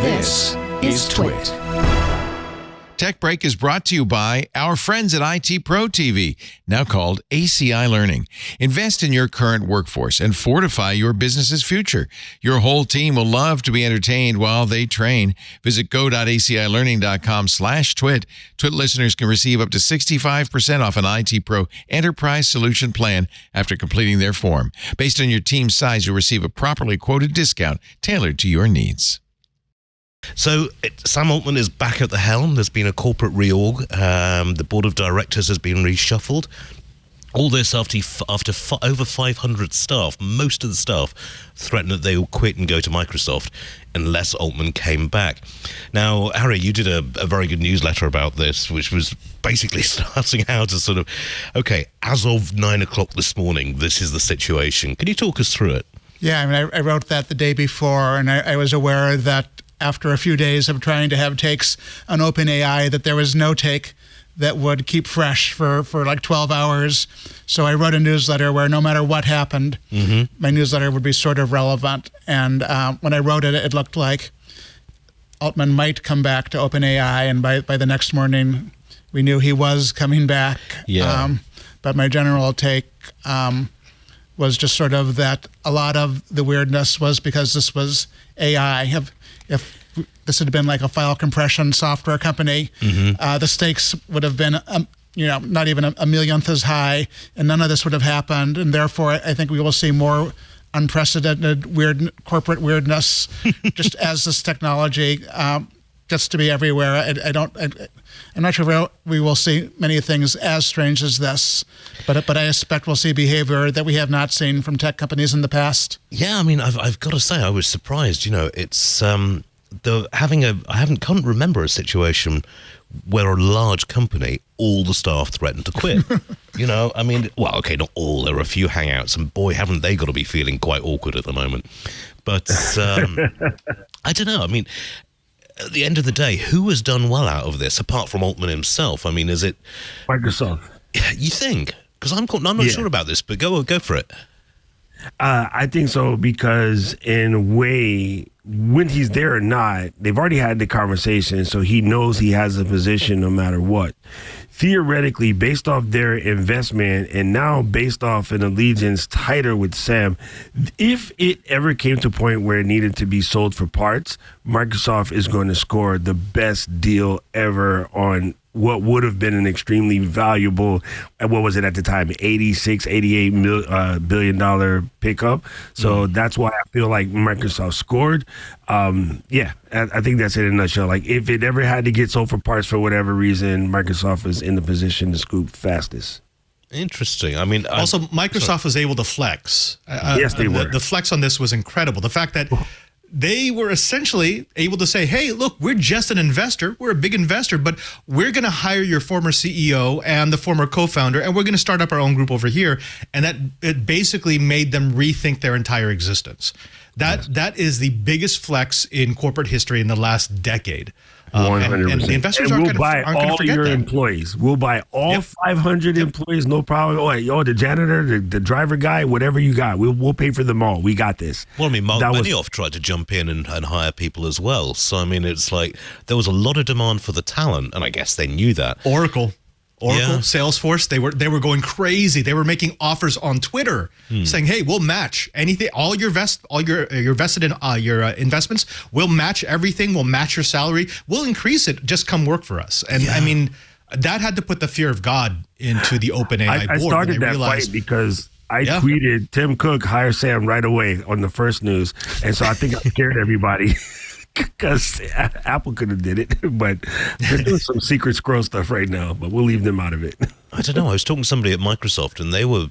This is TWiT. Tech Break is brought to you by our friends at IT Pro TV, now called ACI Learning. Invest in your current workforce and fortify your business's future. Your whole team will love to be entertained while they train. Visit go.acilearning.com/TWiT. TWiT listeners can receive up to 65% off an IT Pro Enterprise Solution Plan after completing their form. Based on your team's size, you'll receive a properly quoted discount tailored to your needs. So Sam Altman is back at the helm. There's been a corporate reorg. The board of directors has been reshuffled. All this after over 500 staff, most of the staff, threatened that they will quit and go to Microsoft unless Altman came back. Now, Harry, you did a very good newsletter about this, which was basically starting out to sort of, okay, as of 9 o'clock this morning, this is the situation. Can you talk us through it? Yeah, I mean, I wrote that the day before, and I was aware that after a few days of trying to have takes on OpenAI, that there was no take that would keep fresh for like 12 hours. So I wrote a newsletter where no matter what happened, my newsletter would be sort of relevant. And when I wrote it, it looked like Altman might come back to OpenAI, and by the next morning, we knew he was coming back. Yeah. But my general take was just sort of that a lot of the weirdness was because this was AI. If this had been like a file compression software company, the stakes would have been, not even a millionth as high, and none of this would have happened. And therefore, I think we will see more unprecedented corporate weirdness just as this technology gets to be everywhere. I'm not sure we will see many things as strange as this, but I expect we'll see behavior that we have not seen from tech companies in the past. Yeah, I mean, I've got to say, I was surprised. It's can't remember a situation where a large company, all the staff threatened to quit. I mean, well, okay, not all. There are a few hangouts, and boy, haven't they got to be feeling quite awkward at the moment. But I don't know. I mean, at the end of the day, who has done well out of this, apart from Altman himself? I mean, is it Microsoft? You think? Because I'm not sure about this, but go for it. I think so, because in a way, when he's there or not, they've already had the conversation, so he knows he has a position no matter what. Theoretically, based off their investment and now based off an allegiance tighter with Sam, if it ever came to a point where it needed to be sold for parts, Microsoft is going to score the best deal ever on what would have been an extremely valuable, what was it at the time, $88 billion pickup. So that's why I feel like Microsoft scored. I think that's it in a nutshell. Like, if it ever had to get sold for parts for whatever reason, Microsoft is in the position to scoop fastest. Interesting. I mean, also, Microsoft was able to flex. Yes, they were. The flex on this was incredible. The fact that they were essentially able to say, hey, look, we're just an investor. We're a big investor, but we're going to hire your former CEO and the former co-founder, and we're going to start up our own group over here. And that it basically made them rethink their entire existence. That is the biggest flex in corporate history in the last decade. 100%. And the investors aren't going to forget that. We'll buy all your employees. We'll buy all 500 employees, no problem. Oh, the janitor, the driver guy, whatever you got, we'll pay for them all. We got this. Well, I mean, Mark Benioff tried to jump in and hire people as well. So, I mean, it's like there was a lot of demand for the talent, and I guess they knew that. Oracle, Salesforce, they were going crazy. They were making offers on Twitter saying, "Hey, we'll match anything. All your vested in your investments. We'll match everything. We'll match your salary. We'll increase it. Just come work for us." And I mean, that had to put the fear of God into the OpenAI board. I started that fight because I tweeted Tim Cook hire Sam right away on the first news, and so I think I scared everybody. Because Apple could have did it, but they're doing some secret scroll stuff right now, but we'll leave them out of it. I don't know. I was talking to somebody at Microsoft, and they were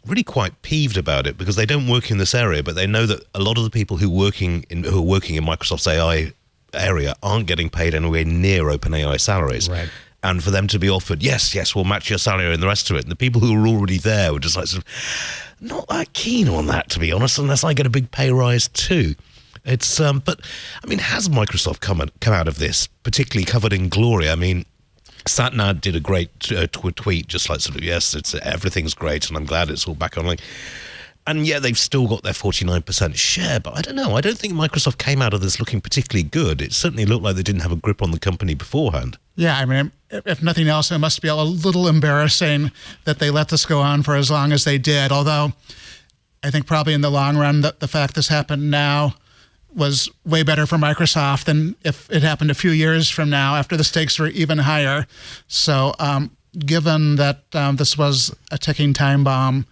really quite peeved about it because they don't work in this area, but they know that a lot of the people who are working in Microsoft's AI area aren't getting paid anywhere near OpenAI salaries. Right. And for them to be offered, yes, we'll match your salary and the rest of it. And the people who are already there were just like sort of not that keen on that, to be honest, unless I get a big pay rise too. It's but I mean, has Microsoft come out of this particularly covered in glory? I mean, Satya did a great tweet, just like sort of, yes, everything's great, and I'm glad it's all back online. And yet they've still got their 49% share. But I don't know. I don't think Microsoft came out of this looking particularly good. It certainly looked like they didn't have a grip on the company beforehand. Yeah, I mean, if nothing else, it must be a little embarrassing that they let this go on for as long as they did. Although I think probably in the long run, the fact this happened now was way better for Microsoft than if it happened a few years from now after the stakes were even higher. So given that this was a ticking time bomb,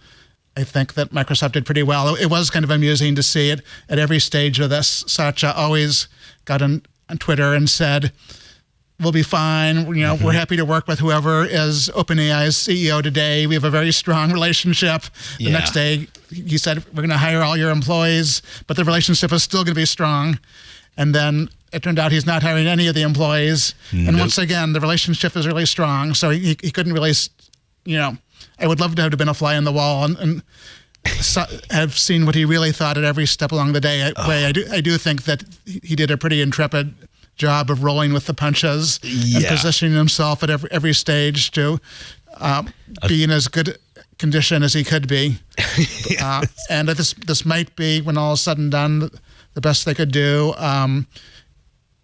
I think that Microsoft did pretty well. It was kind of amusing to see it at every stage of this. Satya always got on Twitter and said, we'll be fine. You know, we're happy to work with whoever is OpenAI's CEO today. We have a very strong relationship. The next day, he said, we're going to hire all your employees, but the relationship is still going to be strong. And then it turned out he's not hiring any of the employees. And once again, the relationship is really strong. So he couldn't really, you know, I would love to have been a fly on the wall and have seen what he really thought at every step along the way. I do think that he did a pretty intrepid job of rolling with the punches and positioning himself at every stage to be in as good condition as he could be. And this might be, when all is said and done, the best they could do.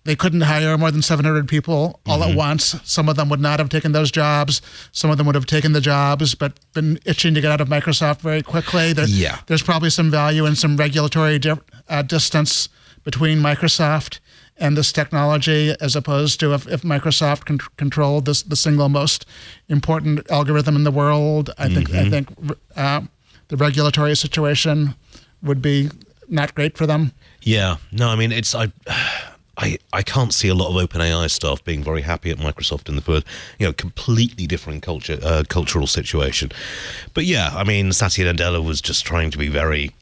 They couldn't hire more than 700 people all at once. Some of them would not have taken those jobs. Some of them would have taken the jobs, but been itching to get out of Microsoft very quickly. There's probably some value in some regulatory distance between Microsoft and this technology, as opposed to if Microsoft controlled the single most important algorithm in the world. I think the regulatory situation would be not great for them. Yeah, no, I mean, I can't see a lot of OpenAI staff being very happy at Microsoft in the first, completely different cultural situation. But yeah, I mean, Satya Nadella was just trying to be very,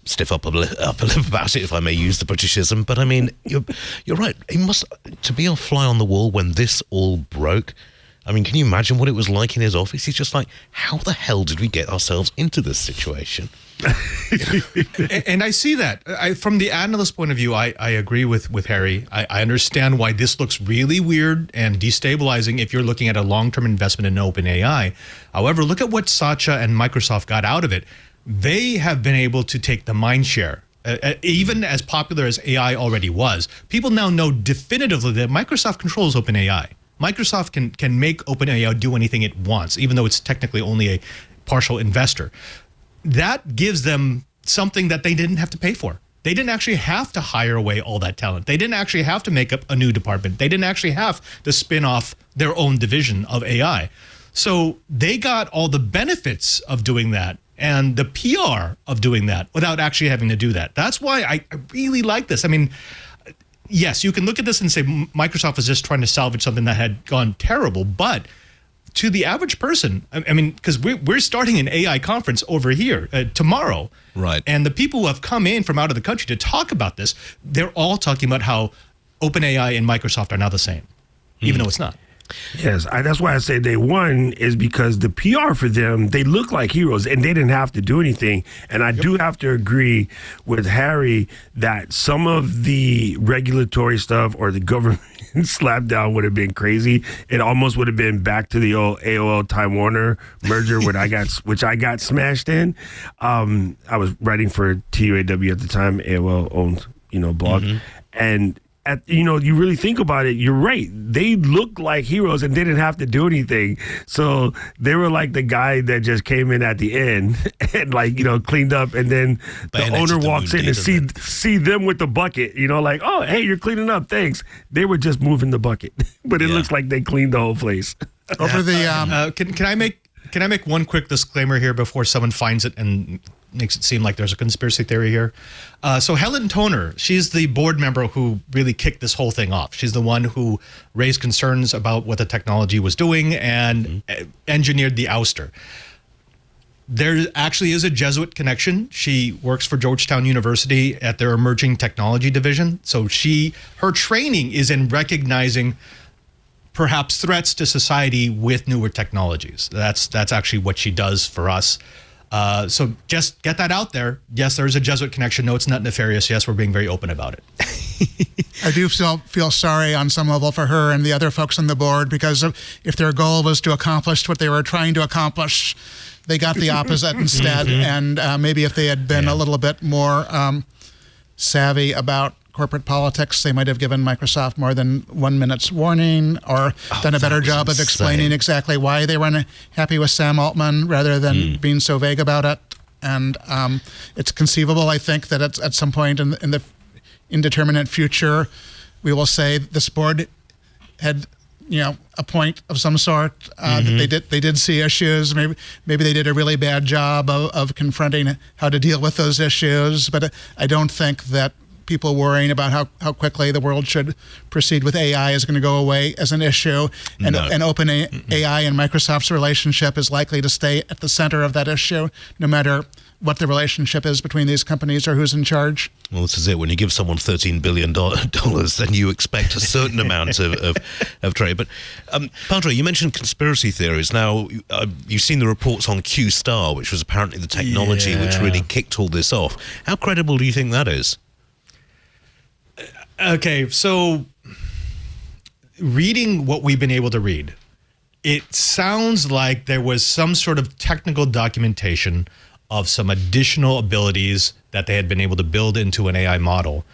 stiff upper lip about it, if I may use the Britishism. But I mean, you're right. It must, to be a fly on the wall when this all broke. I mean, can you imagine what it was like in his office? He's just like, how the hell did we get ourselves into this situation? And I see that. From the analyst point of view, I agree with Harry. I understand why this looks really weird and destabilizing if you're looking at a long-term investment in OpenAI. However, look at what Satya and Microsoft got out of it. They have been able to take the mind share. Even as popular as AI already was, people now know definitively that Microsoft controls OpenAI. Microsoft can make OpenAI do anything it wants, even though it's technically only a partial investor. That gives them something that they didn't have to pay for. They didn't actually have to hire away all that talent. They didn't actually have to make up a new department. They didn't actually have to spin off their own division of AI. So they got all the benefits of doing that and the PR of doing that without actually having to do that. That's why I really like this. I mean, yes, you can look at this and say Microsoft was just trying to salvage something that had gone terrible, but to the average person, I mean, because we're starting an AI conference over here tomorrow. Right. And the people who have come in from out of the country to talk about this, they're all talking about how OpenAI and Microsoft are now the same, even though it's not. Yes, that's why I say they won, is because the PR for them, they look like heroes and they didn't have to do anything. And I do have to agree with Harry that some of the regulatory stuff or the government slap down would have been crazy. It almost would have been back to the old AOL Time Warner merger which I got smashed in. I was writing for TUAW at the time. AOL owned, blog. And you really think about it, you're right. They looked like heroes and didn't have to do anything. So they were like the guy that just came in at the end and cleaned up, and then the owner walks in and see them with the bucket, like, oh, hey, you're cleaning up, thanks. They were just moving the bucket. But it looks like they cleaned the whole place. Over the can I make one quick disclaimer here before someone finds it and makes it seem like there's a conspiracy theory here. So Helen Toner, she's the board member who really kicked this whole thing off. She's the one who raised concerns about what the technology was doing and engineered the ouster. There actually is a Jesuit connection. She works for Georgetown University at their emerging technology division. So her training is in recognizing perhaps threats to society with newer technologies. That's actually what she does for us. So just get that out there. Yes, there is a Jesuit connection. No, it's not nefarious. Yes, we're being very open about it. I do feel sorry on some level for her and the other folks on the board, because if their goal was to accomplish what they were trying to accomplish, they got the opposite instead. And maybe if they had been a little bit more savvy about corporate politics, they might have given Microsoft more than 1 minute's warning, or done a better job of explaining exactly why they weren't happy with Sam Altman, rather than being so vague about it. And it's conceivable, I think, that at some point in the indeterminate future, we will say this board had, a point of some sort. That they did see issues. Maybe they did a really bad job of confronting how to deal with those issues. But I don't think that people worrying about how quickly the world should proceed with AI is going to go away as an issue. And OpenAI and Microsoft's relationship is likely to stay at the center of that issue, no matter what the relationship is between these companies or who's in charge. Well, this is it. When you give someone $13 billion, then you expect a certain amount of trade. But, Padre, you mentioned conspiracy theories. Now, you've seen the reports on Q Star, which was apparently the technology which really kicked all this off. How credible do you think that is? Okay, so reading what we've been able to read, it sounds like there was some sort of technical documentation of some additional abilities that they had been able to build into an AI model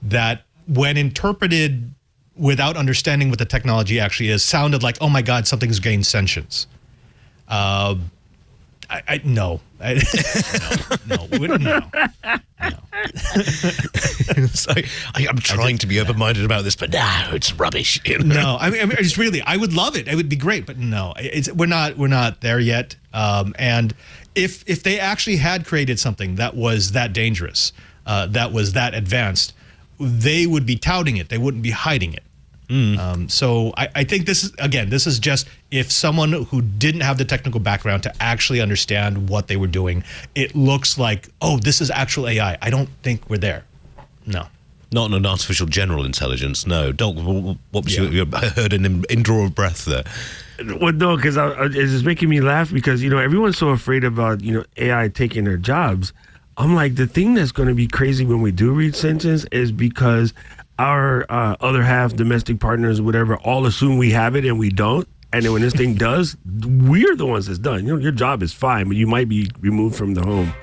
that, when interpreted without understanding what the technology actually is, sounded like, oh my God, something's gained sentience. No. No. So I'm trying to be open-minded about this, but no, it's rubbish. No, I mean, I would love it. It would be great, but no, we're not there yet. And if they actually had created something that was that dangerous, that was that advanced, they would be touting it. They wouldn't be hiding it. So I think this is just if someone who didn't have the technical background to actually understand what they were doing, it looks like, oh, this is actual AI. I don't think we're there. No. Not an artificial general intelligence, no. Doc, what was you heard an indraw of breath there? Well, no, because it's just making me laugh because, everyone's so afraid about, AI taking their jobs. I'm like, the thing that's going to be crazy when we do read sentence is because our other half, domestic partners, whatever, all assume we have it and we don't. And then when this thing does, we're the ones that's done. Your job is fine, but you might be removed from the home.